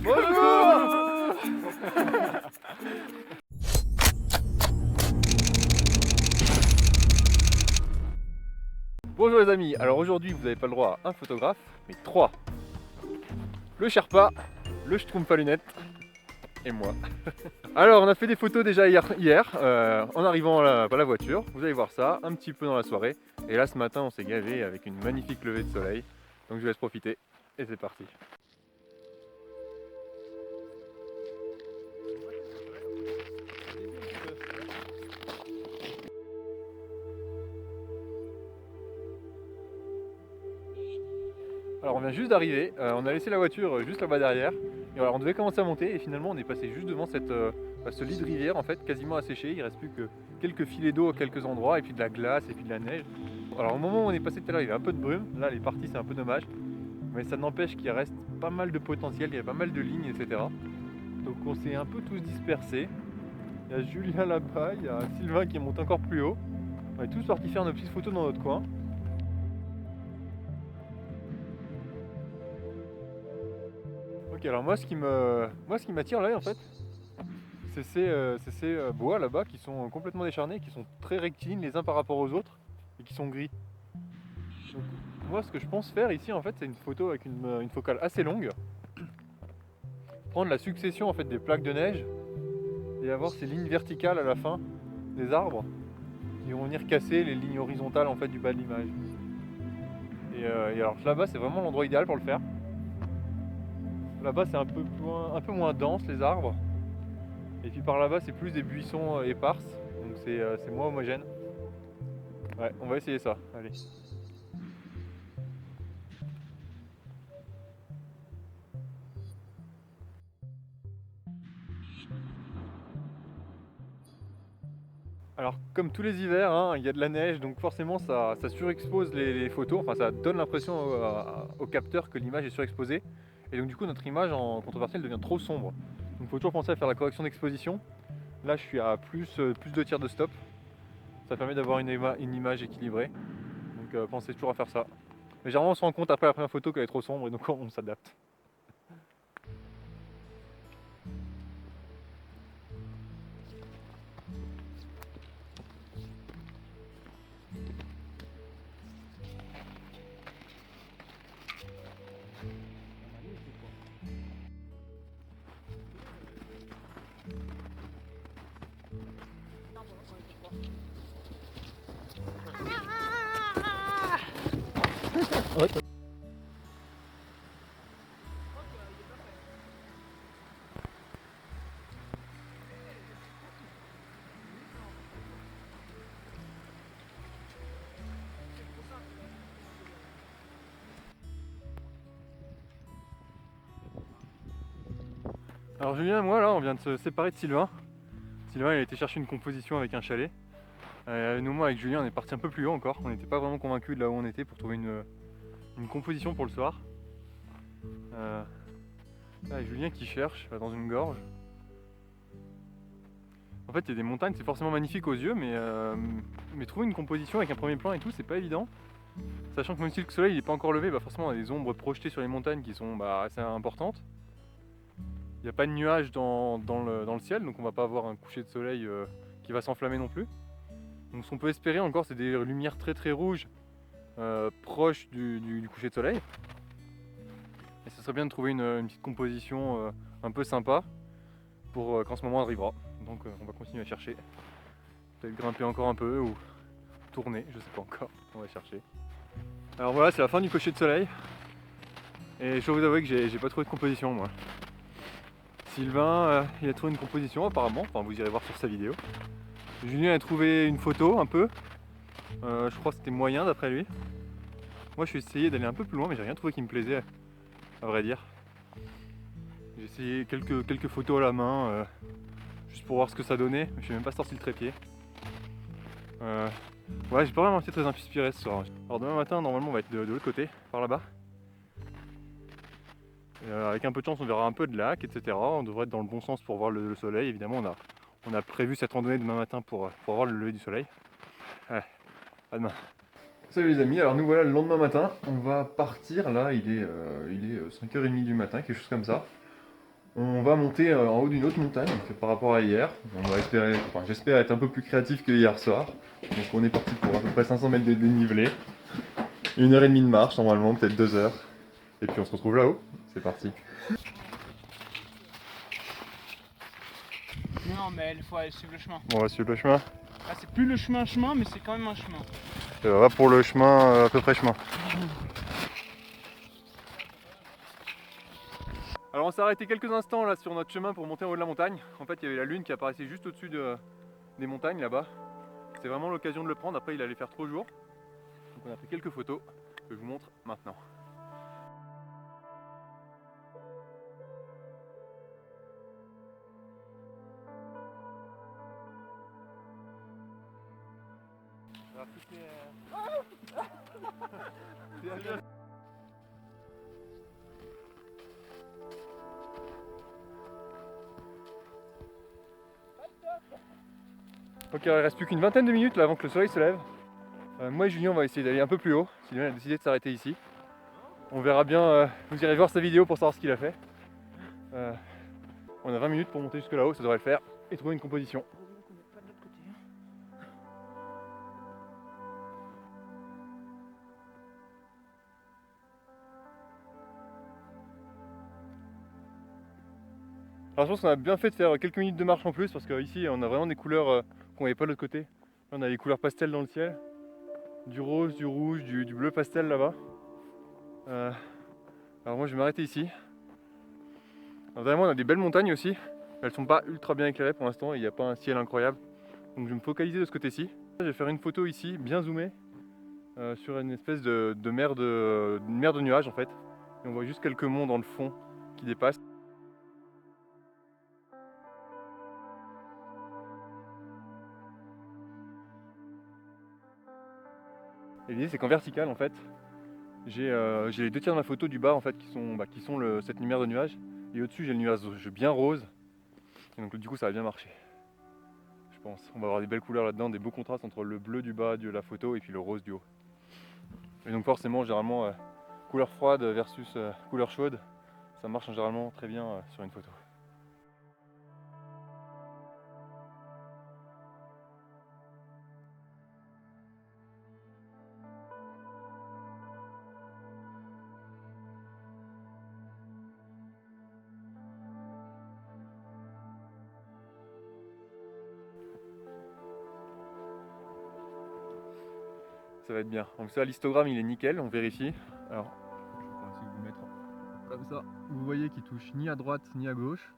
Bonjour. Bonjour les amis, alors aujourd'hui vous n'avez pas le droit à un photographe, mais 3. Le Sherpa, le Schtroumpf à lunettes et moi. Alors on a fait des photos déjà hier en arrivant à la voiture, vous allez voir ça, un petit peu dans la soirée. Et là ce matin on s'est gavé avec une magnifique levée de soleil, donc je vous laisse profiter et c'est parti. Alors on vient juste d'arriver, on a laissé la voiture juste là-bas derrière, et alors on devait commencer à monter et finalement on est passé juste devant ce lit de rivière en fait, quasiment asséché, il reste plus que quelques filets d'eau à quelques endroits et puis de la glace et puis de la neige. Alors au moment où on est passé tout à l'heure il y avait un peu de brume, là elle est partie, c'est un peu dommage, mais ça n'empêche qu'il reste pas mal de potentiel, il y a pas mal de lignes etc. Donc on s'est un peu tous dispersés, il y a Julien là-bas, il y a Sylvain qui monte encore plus haut, on est tous partis faire nos petites photos dans notre coin. Ok, alors moi ce qui m'attire l'œil en fait, c'est ces bois là-bas qui sont complètement décharnés, qui sont très rectilignes les uns par rapport aux autres et qui sont gris. Donc, moi ce que je pense faire ici en fait c'est une photo avec une focale assez longue, prendre la succession en fait des plaques de neige et avoir ces lignes verticales à la fin des arbres qui vont venir casser les lignes horizontales en fait du bas de l'image. Et alors là-bas c'est vraiment l'endroit idéal pour le faire. Là-bas c'est un peu moins dense les arbres. Et puis par là-bas c'est plus des buissons éparses, donc c'est moins homogène. Ouais, on va essayer ça, allez. Alors comme tous les hivers, hein, il y a de la neige, donc forcément ça surexpose les photos, enfin ça donne l'impression au capteur que l'image est surexposée. Et donc du coup notre image en contrepartie elle devient trop sombre. Donc il faut toujours penser à faire la correction d'exposition. Là je suis à plus 2 tiers de stop. Ça permet d'avoir une image équilibrée. Donc pensez toujours à faire ça. Mais généralement on se rend compte après la première photo qu'elle est trop sombre et donc on s'adapte. Alors Julien et moi là on vient de se séparer de Sylvain. Sylvain il a été chercher une composition avec un chalet. Nous moi avec Julien on est parti un peu plus haut encore. On n'était pas vraiment convaincus de là où on était pour trouver une composition pour le soir. Là Julien qui cherche dans une gorge. En fait il y a des montagnes, c'est forcément magnifique aux yeux, mais trouver une composition avec un premier plan et tout c'est pas évident. Sachant que même si le soleil n'est pas encore levé, bah forcément on a des ombres projetées sur les montagnes qui sont assez importantes. Il n'y a pas de nuages dans le ciel, donc on va pas avoir un coucher de soleil qui va s'enflammer non plus. Donc ce qu'on peut espérer encore c'est des lumières très très rouges proches du coucher de soleil. Et ce serait bien de trouver une petite composition un peu sympa pour quand ce moment arrivera. Donc on va continuer à chercher. Peut-être grimper encore un peu ou tourner, je sais pas encore. On va chercher. Alors voilà, c'est la fin du coucher de soleil. Et je dois vous avouer que j'ai pas trouvé de composition moi. Sylvain, il a trouvé une composition apparemment, enfin vous irez voir sur sa vidéo. Julien a trouvé une photo un peu, je crois que c'était moyen d'après lui. Moi je vais essayer d'aller un peu plus loin mais j'ai rien trouvé qui me plaisait à vrai dire. J'ai essayé quelques photos à la main juste pour voir ce que ça donnait, mais je n'ai même pas sorti le trépied. Ouais, j'ai pas vraiment été très inspiré ce soir. Alors demain matin normalement on va être de l'autre côté, par là-bas. Avec un peu de chance on verra un peu de lac, etc. On devrait être dans le bon sens pour voir le soleil. Évidemment on a prévu cette randonnée demain matin pour voir le lever du soleil. Ouais, à demain. Salut les amis, alors nous voilà le lendemain matin, on va partir, là il est 5h30 du matin, quelque chose comme ça. On va monter en haut d'une autre montagne par rapport à hier. On va espérer, enfin, j'espère être un peu plus créatif que hier soir. Donc on est parti pour à peu près 500 mètres de dénivelé. 1h30 de marche normalement, peut-être 2 heures. Et puis on se retrouve là-haut, c'est parti. Non, mais il faut aller suivre le chemin. On va suivre le chemin. Là, c'est plus le chemin, mais c'est quand même un chemin. Et on va pour le chemin, à peu près chemin. Alors on s'est arrêté quelques instants là sur notre chemin pour monter en haut de la montagne. En fait il y avait la lune qui apparaissait juste au-dessus des montagnes là-bas. C'était vraiment l'occasion de le prendre, après il allait faire trop jour. Donc on a pris quelques photos que je vous montre maintenant. Ok, il reste plus qu'une vingtaine de minutes là avant que le soleil se lève. Moi et Julien on va essayer d'aller un peu plus haut. Sylvain a décidé de s'arrêter ici. On verra bien, vous irez voir sa vidéo pour savoir ce qu'il a fait. On a 20 minutes pour monter jusque là-haut, ça devrait le faire, et trouver une composition. Alors je pense qu'on a bien fait de faire quelques minutes de marche en plus parce qu'ici on a vraiment des couleurs qu'on voyait pas de l'autre côté. Là, on a des couleurs pastel dans le ciel, du rose, du rouge, du bleu pastel là-bas. Alors moi je vais m'arrêter ici. Alors derrière moi on a des belles montagnes aussi, elles sont pas ultra bien éclairées pour l'instant, il n'y a pas un ciel incroyable. Donc je vais me focaliser de ce côté-ci. Je vais faire une photo ici, bien zoomée, sur une espèce de mer de nuages en fait. Et on voit juste quelques monts dans le fond qui dépassent. Et l'idée c'est qu'en vertical en fait, j'ai les deux tiers de ma photo du bas en fait qui sont cette lumière de nuages. Et au-dessus j'ai le nuage bien rose. Et donc du coup ça va bien marcher. Je pense. On va avoir des belles couleurs là-dedans, des beaux contrastes entre le bleu du bas de la photo et puis le rose du haut. Et donc forcément généralement couleur froide versus couleur chaude, ça marche généralement très bien sur une photo. Ça va être bien. Donc ça, l'histogramme il est nickel, on vérifie. Alors, je vais essayer de vous mettre comme ça. Vous voyez qu'il touche ni à droite ni à gauche.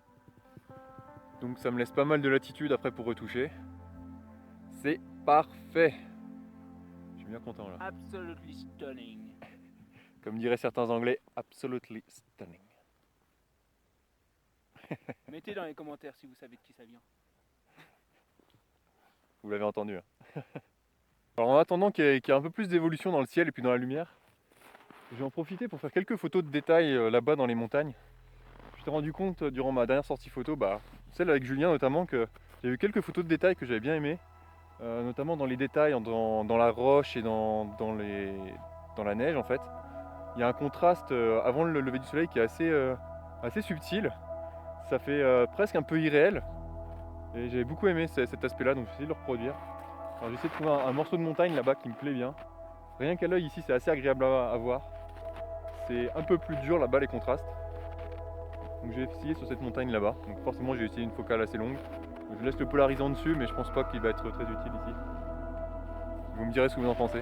Donc ça me laisse pas mal de latitude après pour retoucher. C'est parfait. Je suis bien content là. Absolutely stunning. Comme diraient certains anglais, absolutely stunning. Mettez dans les commentaires si vous savez de qui ça vient. Vous l'avez entendu. Hein. Alors en attendant qu'il y ait un peu plus d'évolution dans le ciel et puis dans la lumière, je vais en profiter pour faire quelques photos de détails là-bas dans les montagnes. Je me suis rendu compte durant ma dernière sortie photo, celle avec Julien notamment, que j'avais eu quelques photos de détails que j'avais bien aimées, notamment dans les détails, dans la roche et dans la neige en fait. Il y a un contraste avant le lever du soleil qui est assez subtil. Ça fait presque un peu irréel. Et j'avais beaucoup aimé cet aspect-là, donc j'ai essayé de le reproduire. Alors j'ai essayé de trouver un morceau de montagne là-bas qui me plaît bien. Rien qu'à l'œil ici, c'est assez agréable à voir. C'est un peu plus dur là-bas les contrastes. Donc j'ai essayé sur cette montagne là-bas. Donc forcément j'ai essayé une focale assez longue. Donc, je laisse le polarisant dessus, mais je pense pas qu'il va être très utile ici. Vous me direz ce que vous en pensez.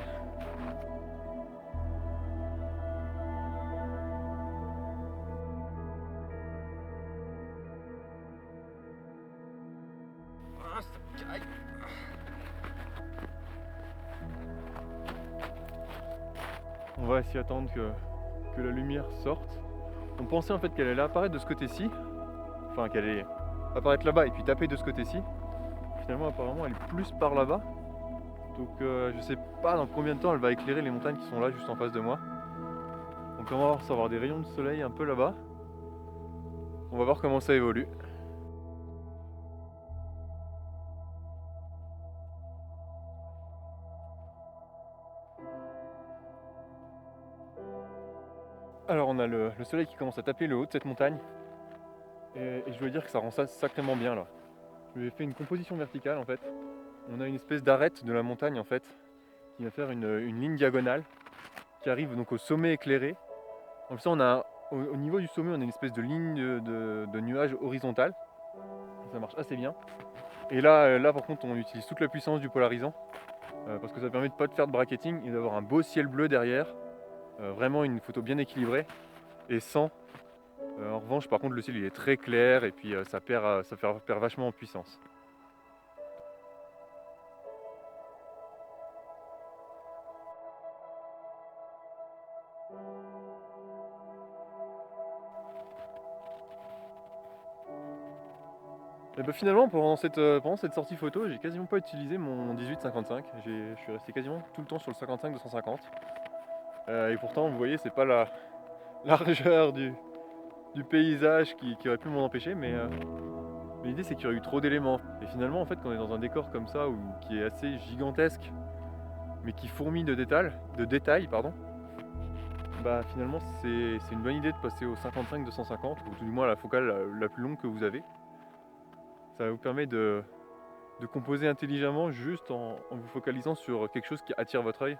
On va essayer d'attendre que la lumière sorte. On pensait en fait qu'elle allait apparaître de ce côté-ci, enfin qu'elle allait apparaître là-bas et puis taper de ce côté-ci. Finalement apparemment elle est plus par là-bas. Donc je sais pas dans combien de temps elle va éclairer les montagnes qui sont là juste en face de moi. Donc on va avoir des rayons de soleil un peu là-bas. On va voir comment ça évolue. Alors on a le soleil qui commence à taper le haut de cette montagne. Et je dois dire que ça rend ça sacrément bien là. Je lui ai fait une composition verticale en fait. On a une espèce d'arête de la montagne en fait, qui va faire une ligne diagonale, qui arrive donc au sommet éclairé. Comme ça on a au niveau du sommet on a une espèce de ligne de nuages horizontale. Ça marche assez bien. Et là par contre on utilise toute la puissance du polarisant. Parce que ça permet de ne pas faire de bracketing et d'avoir un beau ciel bleu derrière. Vraiment une photo bien équilibrée et sans. En revanche par contre le ciel il est très clair et puis ça perd vachement en puissance. Et ben finalement pendant cette sortie photo j'ai quasiment pas utilisé mon 18-55. Je suis resté quasiment tout le temps sur le 55-250. Et pourtant vous voyez c'est pas la largeur du paysage qui aurait pu m'en empêcher, mais l'idée c'est qu'il y aurait eu trop d'éléments. Et finalement en fait quand on est dans un décor comme ça qui est assez gigantesque mais qui fourmille de détails, bah finalement c'est une bonne idée de passer au 55-250 ou tout du moins à la focale la plus longue que vous avez. Ça vous permet de composer intelligemment juste en vous focalisant sur quelque chose qui attire votre œil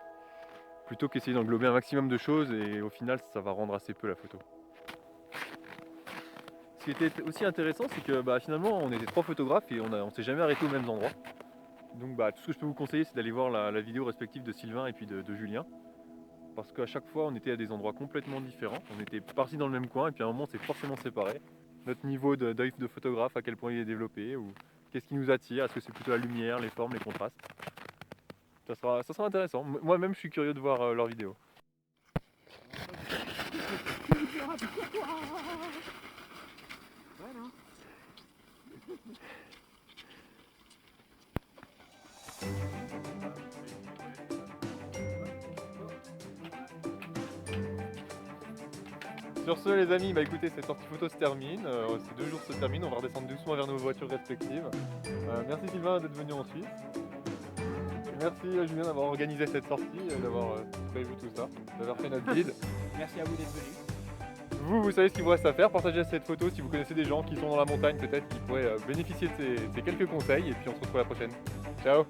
plutôt qu'essayer d'englober un maximum de choses et au final ça va rendre assez peu la photo. Ce qui était aussi intéressant c'est que finalement on était 3 photographes et on s'est jamais arrêté aux mêmes endroits. Donc tout ce que je peux vous conseiller c'est d'aller voir la vidéo respective de Sylvain et puis de Julien. Parce qu'à chaque fois on était à des endroits complètement différents. On était partis dans le même coin et puis à un moment on s'est forcément séparés. Notre niveau d'œil de photographe, à quel point il est développé, ou qu'est-ce qui nous attire, est-ce que c'est plutôt la lumière, les formes, les contrastes. Ça sera intéressant. Moi-même je suis curieux de voir leurs vidéos. Sur ce les amis, écoutez, cette sortie photo se termine, ces 2 jours se terminent, on va redescendre doucement vers nos voitures respectives. Merci Sylvain d'être venu en Suisse. Merci Julien d'avoir organisé cette sortie, d'avoir prévu tout ça, d'avoir fait notre guide. Merci à vous d'être venus. Vous savez ce qu'il vous reste à faire, partagez cette photo si vous connaissez des gens qui sont dans la montagne peut-être qui pourraient bénéficier de ces quelques conseils et puis on se retrouve la prochaine. Ciao.